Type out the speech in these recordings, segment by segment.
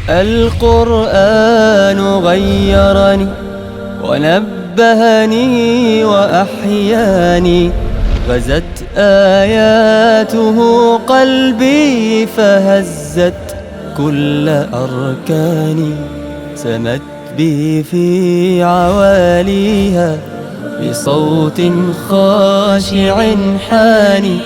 القرآن غيرني ونبهني وأحياني، غزت آياته قلبي فهزت كل أركاني، سمت بي في عواليها بصوت خاشع حاني،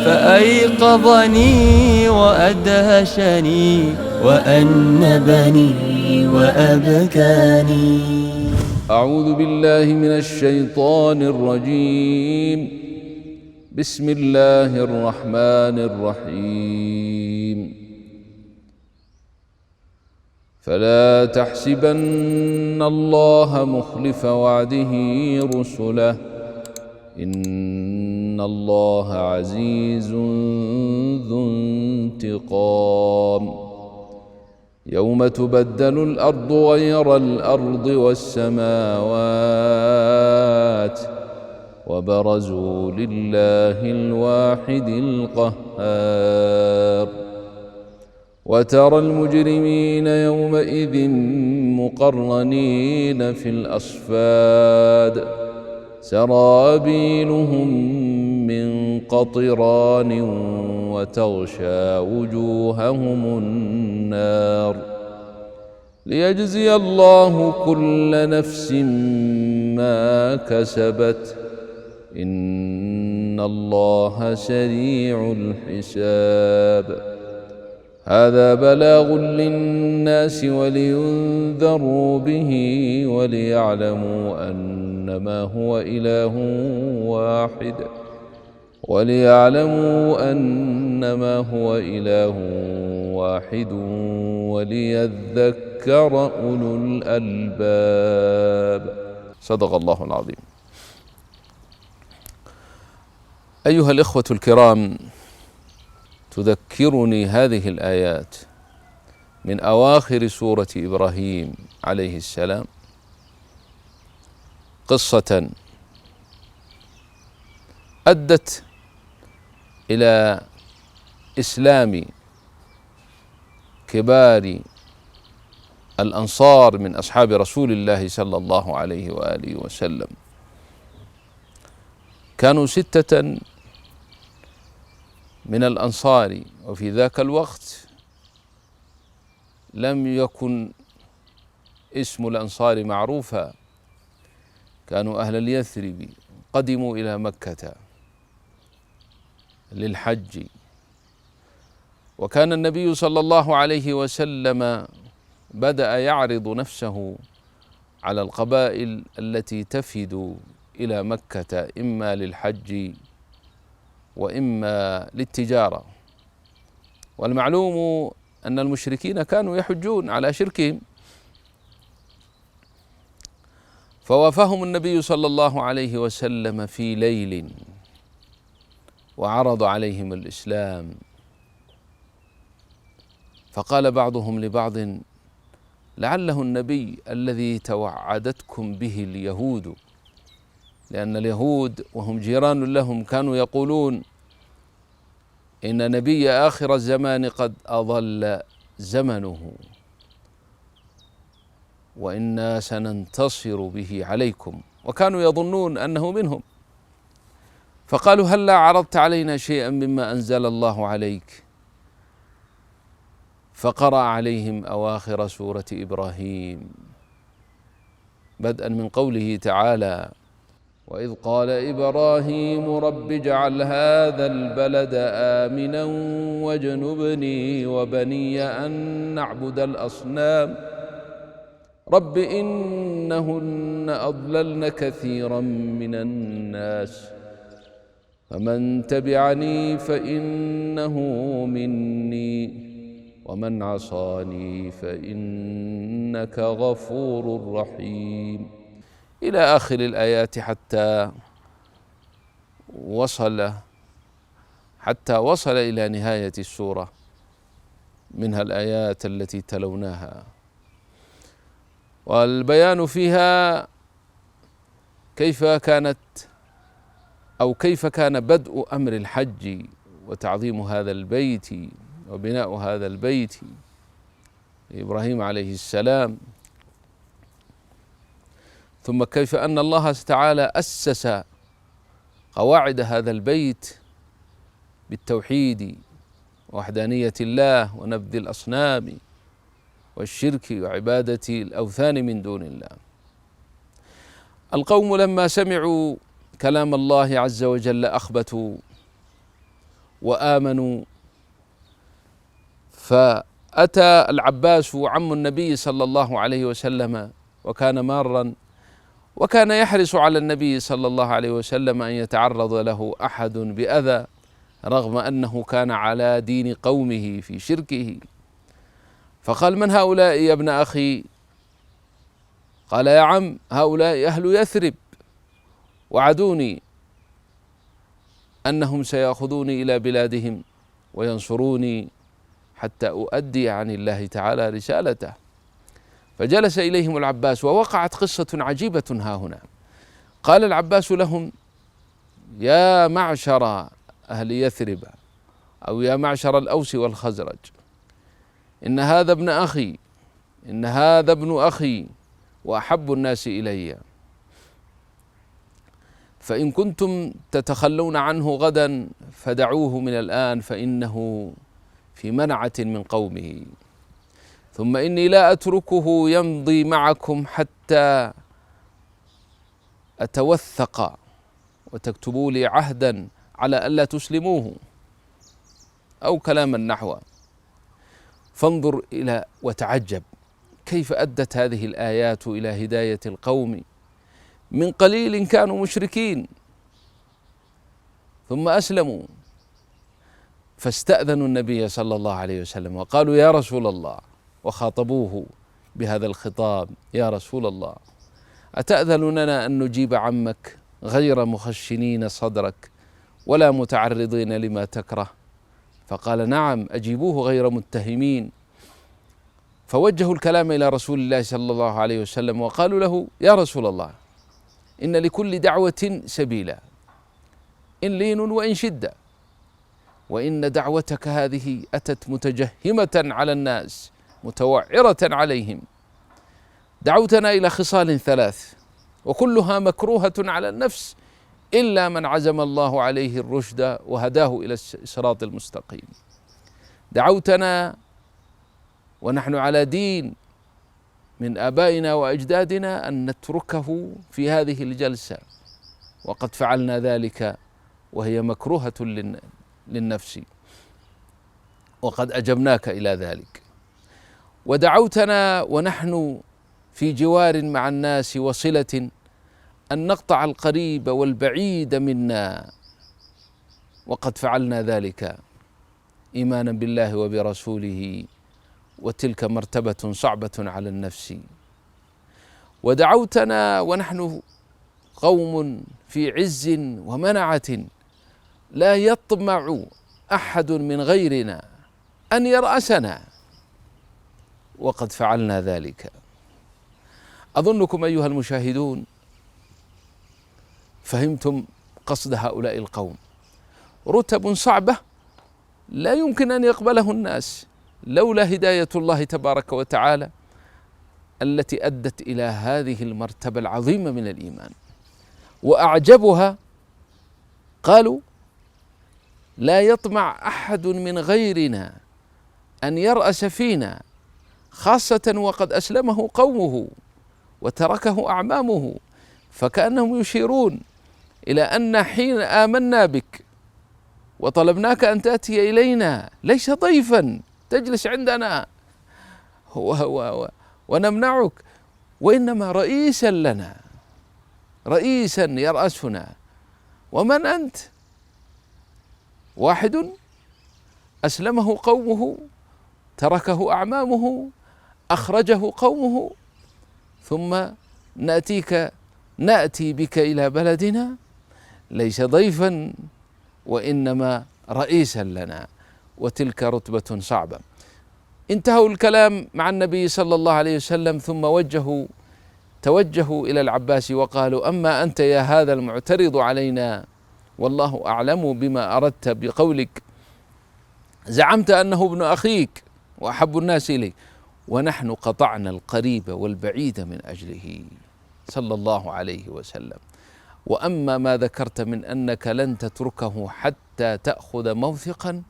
فأيقظني وأدهشني وأنبني وأبكاني. أعوذ بالله من الشيطان الرجيم. بسم الله الرحمن الرحيم. فلا تحسبن الله مخلف وعده رسله، إن الله عزيز ذو انتقام. يوم تبدل الأرض غير الأرض والسماوات، وبرزوا لله الواحد القهار. وترى المجرمين يومئذ مقرنين في الأصفاد، سرابيلهم من قطران وتغشى وجوههم النار، ليجزي الله كل نفس ما كسبت، إن الله سريع الحساب. هذا بلاغ للناس ولينذروا به وليعلموا أنما هو إله واحد وليذكر أولو الألباب. صدق الله العظيم. أيها الإخوة الكرام، تذكرني هذه الآيات من أواخر سورة إبراهيم عليه السلام قصة أدت إلى إسلام كبار الأنصار من أصحاب رسول الله صلى الله عليه وآله وسلم. كانوا 6 من الأنصار، وفي ذاك الوقت لم يكن اسم الأنصار معروفا، كانوا أهل اليثرب، قدموا إلى مكة للحج، وكان النبي صلى الله عليه وسلم بدأ يعرض نفسه على القبائل التي تفد إلى مكة إما للحج وإما للتجارة. والمعلوم أن المشركين كانوا يحجون على شركهم، فوافهم النبي صلى الله عليه وسلم في ليل وعرض عليهم الإسلام، فقال بعضهم لبعض: لعله النبي الذي توعدتكم به اليهود، لأن اليهود وهم جيران لهم كانوا يقولون إن نبي آخر الزمان قد أضل زمنه، وإنا سننتصر به عليكم، وكانوا يظنون أنه منهم. فقالوا: هلا عرضت علينا شيئا مما أنزل الله عليك؟ فقرأ عليهم أواخر سورة إبراهيم، بدءا من قوله تعالى: وإذ قال إبراهيم رب اجعل هذا البلد آمنا واجنبني وبني أن نعبد الأصنام رب إنهن أضللن كثيرا من الناس فمن تبعني فإنه مني ومن عصاني فإنك غفور رحيم، إلى آخر الآيات حتى وصل إلى نهاية السورة، منها الآيات التي تلوناها، والبيان فيها كيف كان بدء أمر الحج وتعظيم هذا البيت وبناء هذا البيت إبراهيم عليه السلام، ثم كيف أن الله تعالى أسس قواعد هذا البيت بالتوحيد ووحدانية الله ونبذ الأصنام والشرك وعبادة الأوثان من دون الله. القوم لما سمعوا كلام الله عز وجل أخبتوا وآمنوا، فأتى العباس عم النبي صلى الله عليه وسلم وكان مارا، وكان يحرص على النبي صلى الله عليه وسلم أن يتعرض له أحد بأذى، رغم أنه كان على دين قومه في شركه. فقال: من هؤلاء يا ابن أخي؟ قال: يا عم، هؤلاء أهل يثرب، وعدوني أنهم سيأخذوني إلى بلادهم وينصروني حتى أؤدي عن الله تعالى رسالته. فجلس إليهم العباس، ووقعت قصة عجيبة ها هنا. قال العباس لهم: يا معشر أهل يثرب، أو يا معشر الأوس والخزرج، إن هذا ابن أخي، إن هذا ابن أخي وأحب الناس إلي، فإن كنتم تتخلون عنه غدا فدعوه من الآن، فإنه في منعة من قومه، ثم إني لا أتركه يمضي معكم حتى أتوثق وتكتبوا لي عهدا على ألا تسلموه، أو كلاما نحوه. فانظر إلى وتعجب كيف أدت هذه الآيات إلى هداية القوم، من قليل كانوا مشركين ثم أسلموا، فاستأذنوا النبي صلى الله عليه وسلم وقالوا: يا رسول الله، وخاطبوه بهذا الخطاب: يا رسول الله، أتأذن لنا أن نجيب عمك غير مخشنين صدرك ولا متعرضين لما تكره؟ فقال: نعم، أجيبوه غير متهمين. فوجهوا الكلام إلى رسول الله صلى الله عليه وسلم وقالوا له: يا رسول الله، إن لكل دعوة سبيلا، إن لين وإن شدة، وإن دعوتك هذه أتت متجهمة على الناس متوعرة عليهم، دعوتنا إلى خصال ثلاث وكلها مكروهة على النفس إلا من عزم الله عليه الرشد وهداه إلى الصراط المستقيم. دعوتنا ونحن على دين من آبائنا وأجدادنا أن نتركه في هذه الجلسة، وقد فعلنا ذلك وهي مكروهة للنفس، وقد أجبناك إلى ذلك. ودعوتنا ونحن في جوار مع الناس وصلة أن نقطع القريب والبعيد منا، وقد فعلنا ذلك إيمانا بالله وبرسوله، وتلك مرتبة صعبة على النفس. ودعوتنا ونحن قوم في عز ومنعة لا يطمع أحد من غيرنا أن يرأسنا، وقد فعلنا ذلك. أظنكم أيها المشاهدون فهمتم قصد هؤلاء القوم. رتب صعبة لا يمكن أن يقبله الناس لولا هداية الله تبارك وتعالى التي أدت إلى هذه المرتبة العظيمة من الإيمان. وأعجبها قالوا: لا يطمع أحد من غيرنا أن يرأس فينا، خاصة وقد أسلمه قومه وتركه أعمامه، فكأنهم يشيرون إلى أن حين آمنا بك وطلبناك أن تأتي إلينا ليس ضيفا تجلس عندنا ونمنعك، وإنما رئيسا لنا، رئيسا يرأسنا. ومن أنت؟ واحد أسلمه قومه، تركه أعمامه، أخرجه قومه، ثم نأتي بك إلى بلدنا ليس ضيفا وإنما رئيسا لنا، وتلك رتبة صعبة. انتهوا الكلام مع النبي صلى الله عليه وسلم، ثم توجهوا إلى العباس وقالوا: أما أنت يا هذا المعترض علينا، والله أعلم بما أردت بقولك، زعمت أنه ابن أخيك وأحب الناس إليك، ونحن قطعنا القريب والبعيد من أجله صلى الله عليه وسلم. وأما ما ذكرت من أنك لن تتركه حتى تأخذ موثقا،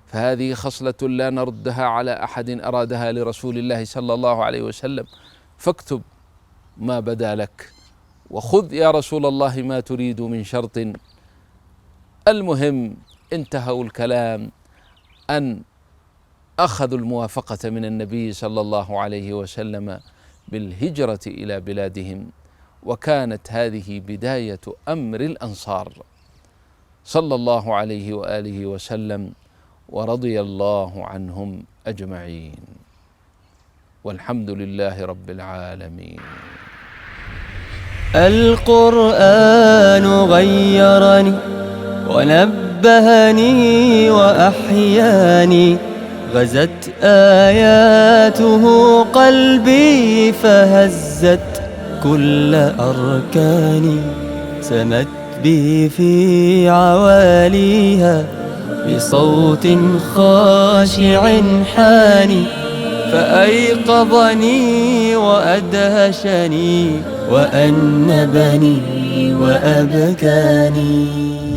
فهذه خصلة لا نردها على أحد أرادها لرسول الله صلى الله عليه وسلم. فاكتب ما بدا لك وخذ يا رسول الله ما تريد من شرط. المهم انتهوا الكلام أن أخذوا الموافقة من النبي صلى الله عليه وسلم بالهجرة إلى بلادهم، وكانت هذه بداية أمر الأنصار صلى الله عليه وآله وسلم، ورضي الله عنهم أجمعين، والحمد لله رب العالمين. القرآن غيرني ونبهني وأحياني، غزت آياته قلبي فهزت كل أركاني، سمت بي في عواليها بصوت خاشع حاني، فأيقظني وأدهشني وأنبني وأبكاني.